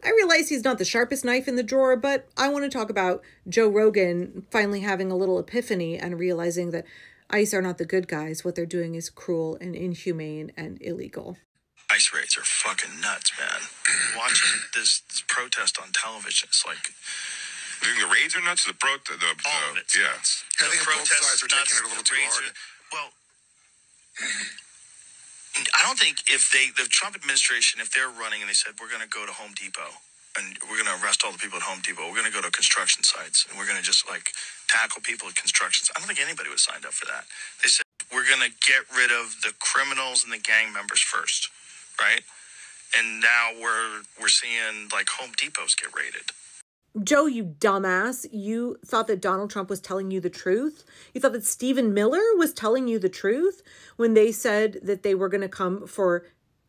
I realize he's not the sharpest knife in the drawer, but I want to talk about Joe Rogan finally having a little epiphany and realizing that ICE are not the good guys. What they're doing is cruel and inhumane and illegal. ICE raids are fucking nuts, man. Watching this protest on television, it's like... You think the raids are nuts? All of it's nuts. I think both sides are taking it a little too hard. Well, I don't think the Trump administration, if they're running and they said, we're going to go to Home Depot and we're going to arrest all the people at Home Depot, we're going to go to construction sites and we're going to just like tackle people at constructions. I don't think anybody would have signed up for that. They said, we're going to get rid of the criminals and the gang members first, right? And now we're seeing like Home Depots get raided. Joe, you dumbass, you thought that Donald Trump was telling you the truth? You thought that Stephen Miller was telling you the truth when they said that they were going to come for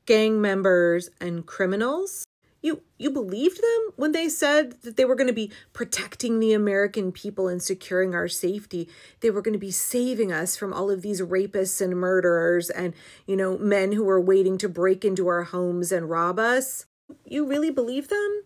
gang members and criminals? You believed them when they said that they were going to be protecting the American people and securing our safety. They were going to be saving us from all of these rapists and murderers and, men who were waiting to break into our homes and rob us. You really believe them?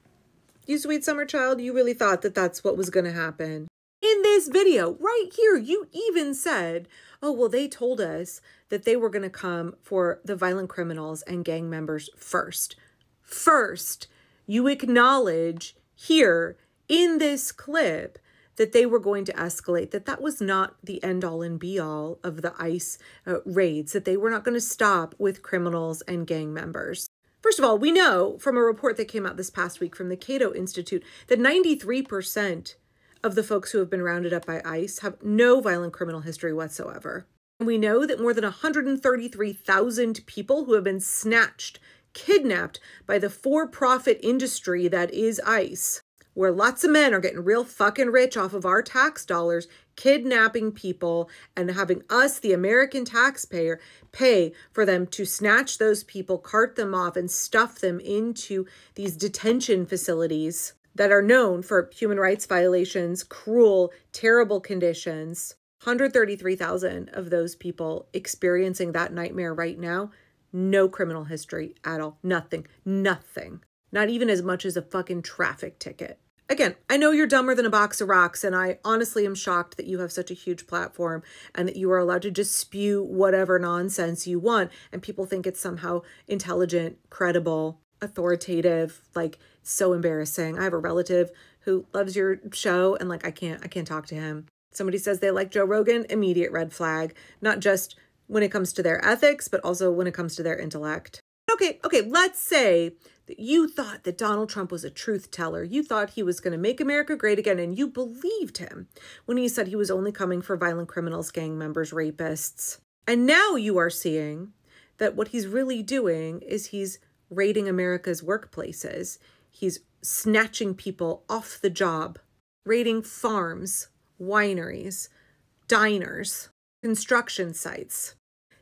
You sweet summer child, you really thought that that's what was going to happen. In this video, right here, you even said, oh, well, they told us that they were going to come for the violent criminals and gang members first. First, you acknowledge here in this clip that they were going to escalate, that was not the end all and be all of the ICE raids, that they were not going to stop with criminals and gang members. First of all, we know from a report that came out this past week from the Cato Institute that 93% of the folks who have been rounded up by ICE have no violent criminal history whatsoever. And we know that more than 133,000 people who have been snatched, kidnapped by the for-profit industry that is ICE, where lots of men are getting real fucking rich off of our tax dollars, kidnapping people and having us, the American taxpayer, pay for them to snatch those people, cart them off, and stuff them into these detention facilities that are known for human rights violations, cruel, terrible conditions. 133,000 of those people experiencing that nightmare right now, no criminal history at all. Nothing. Not even as much as a fucking traffic ticket. Again, I know you're dumber than a box of rocks, and I honestly am shocked that you have such a huge platform and that you are allowed to just spew whatever nonsense you want, and people think it's somehow intelligent, credible, authoritative, like so embarrassing. I have a relative who loves your show, and like I can't talk to him. Somebody says they like Joe Rogan, immediate red flag, not just when it comes to their ethics, but also when it comes to their intellect. Okay, let's say that you thought that Donald Trump was a truth teller. You thought he was going to make America great again, and you believed him when he said he was only coming for violent criminals, gang members, rapists. And now you are seeing that what he's really doing is he's raiding America's workplaces. He's snatching people off the job, raiding farms, wineries, diners, construction sites.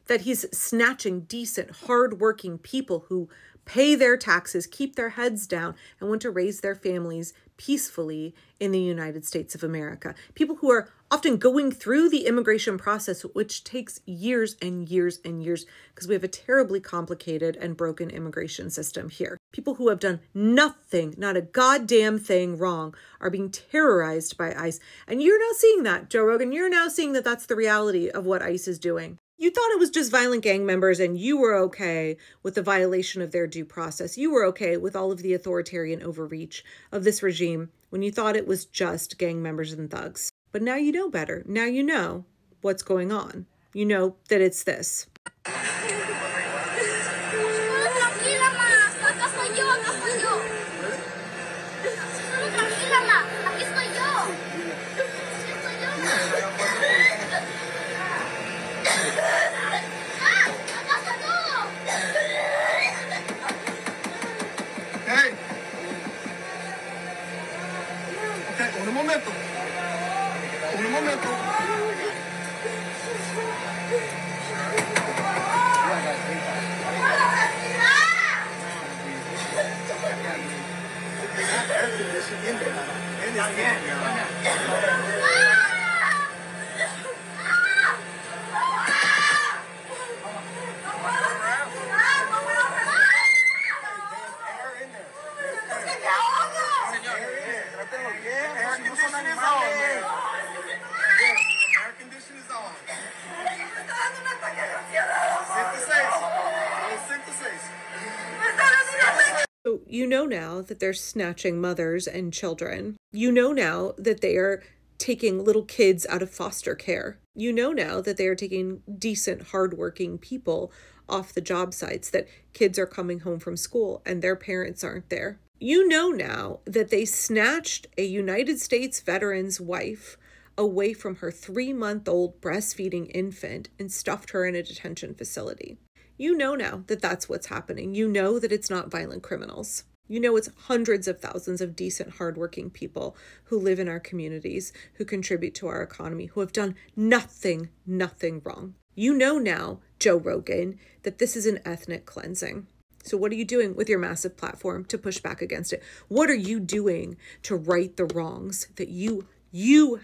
That he's snatching decent, hardworking people who pay their taxes, keep their heads down, and want to raise their families peacefully in the United States of America. People who are often going through the immigration process, which takes years and years and years because we have a terribly complicated and broken immigration system here. People who have done nothing, not a goddamn thing wrong, are being terrorized by ICE. And you're now seeing that, Joe Rogan. You're now seeing that that's the reality of what ICE is doing. You thought it was just violent gang members and you were okay with the violation of their due process. You were okay with all of the authoritarian overreach of this regime when you thought it was just gang members and thugs. But now you know better. Now you know what's going on. You know that it's this. Un momento. Air condition is on, man. Yeah, air condition is on. So you know now that they're snatching mothers and children. You know now that they are taking little kids out of foster care. You know now that they are taking decent, hardworking people off the job sites, that kids are coming home from school and their parents aren't there. You know now that they snatched a United States veteran's wife away from her 3-month-old breastfeeding infant and stuffed her in a detention facility. You know now that that's what's happening. You know that it's not violent criminals. You know it's hundreds of thousands of decent, hardworking people who live in our communities, who contribute to our economy, who have done nothing wrong. You know now, Joe Rogan, that this is an ethnic cleansing. So what are you doing with your massive platform to push back against it? What are you doing to right the wrongs that you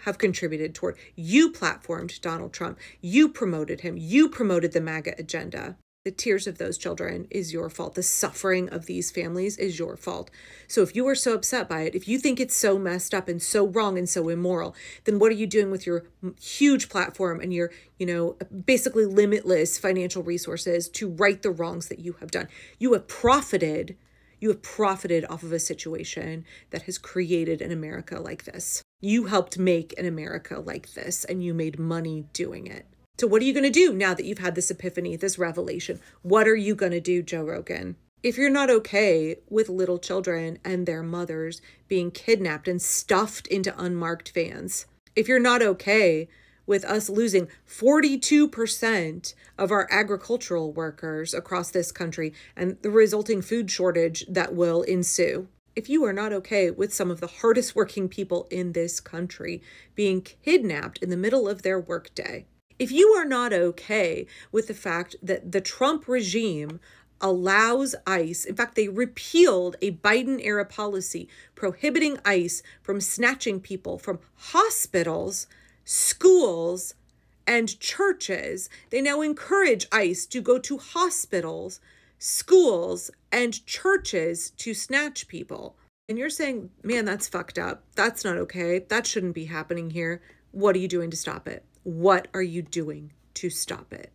have contributed toward? You platformed Donald Trump. You promoted him. You promoted the MAGA agenda. The tears of those children is your fault. The suffering of these families is your fault. So if you are so upset by it, if you think it's so messed up and so wrong and so immoral, then what are you doing with your huge platform and your, basically limitless financial resources to right the wrongs that you have done? You have profited off of a situation that has created an America like this. You helped make an America like this, and you made money doing it. So what are you going to do now that you've had this epiphany, this revelation? What are you going to do, Joe Rogan? If you're not okay with little children and their mothers being kidnapped and stuffed into unmarked vans, if you're not okay with us losing 42% of our agricultural workers across this country and the resulting food shortage that will ensue, if you are not okay with some of the hardest working people in this country being kidnapped in the middle of their workday, if you are not okay with the fact that the Trump regime allows ICE, in fact, they repealed a Biden-era policy prohibiting ICE from snatching people from hospitals, schools, and churches. They now encourage ICE to go to hospitals, schools, and churches to snatch people. And you're saying, man, that's fucked up. That's not okay. That shouldn't be happening here. What are you doing to stop it? What are you doing to stop it?